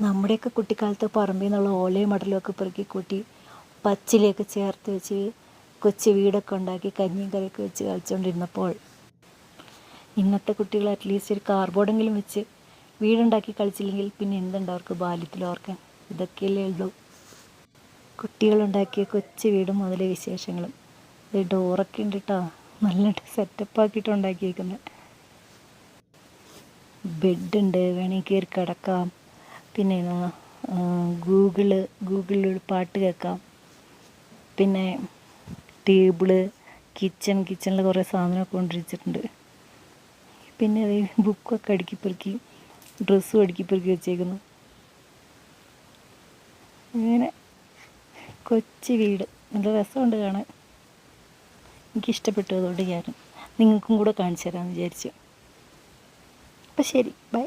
നമ്മുടെയൊക്കെ കുട്ടിക്കാലത്ത് പറമ്പിൽ നിന്നുള്ള ഓലയും മടലും ഒക്കെ പെറുക്കി കൂട്ടി പച്ചിലയൊക്കെ ചേർത്ത് വെച്ച് കൊച്ചു വീടൊക്കെ ഉണ്ടാക്കി കഞ്ഞിയും കറിയൊക്കെ വെച്ച് കളിച്ചുകൊണ്ടിരുന്നപ്പോൾ ഇന്നത്തെ കുട്ടികൾ അറ്റ്ലീസ്റ്റ് ഒരു കാർബോർഡെങ്കിലും വെച്ച് വീടുണ്ടാക്കി കളിച്ചില്ലെങ്കിൽ പിന്നെ എന്തുണ്ട് അവർക്ക് ബാല്യത്തിൽ ഓർക്കാൻ? ഇതൊക്കെയല്ലേ ഉള്ളൂ. കുട്ടികളുണ്ടാക്കിയ കൊച്ചു വീടും മുതലേ വിശേഷങ്ങളും. ഇത് ഡോറൊക്കെ ഉണ്ട് കേട്ടോ, നല്ല സെറ്റപ്പ് ആക്കിയിട്ട് ഉണ്ടാക്കിയേക്കുന്നത്. ബെഡുണ്ട്, വേണമെങ്കിൽ കയറി കിടക്കാം. പിന്നെ ഗൂഗിളിൽ പാട്ട് കേൾക്കാം. പിന്നെ ടേബിള്, കിച്ചണിൽ കുറേ സാധനമൊക്കെ കൊണ്ടുവച്ചിട്ടുണ്ട്. പിന്നെ അത് ബുക്കൊക്കെ അടുക്കിപ്പെറുക്കി ഡ്രസ്സും അടുക്കിപ്പെറുക്കി വെച്ചേക്കുന്നു. ഇങ്ങനെ കൊച്ചു വീട് നല്ല രസമുണ്ട് കാണാൻ. എനിക്കിഷ്ടപ്പെട്ടു, അതുകൊണ്ട് ഞാൻ നിങ്ങൾക്കും കൂടെ കാണിച്ചു തരാമെന്ന് വിചാരിച്ചു. അപ്പം ശരി, ബൈ.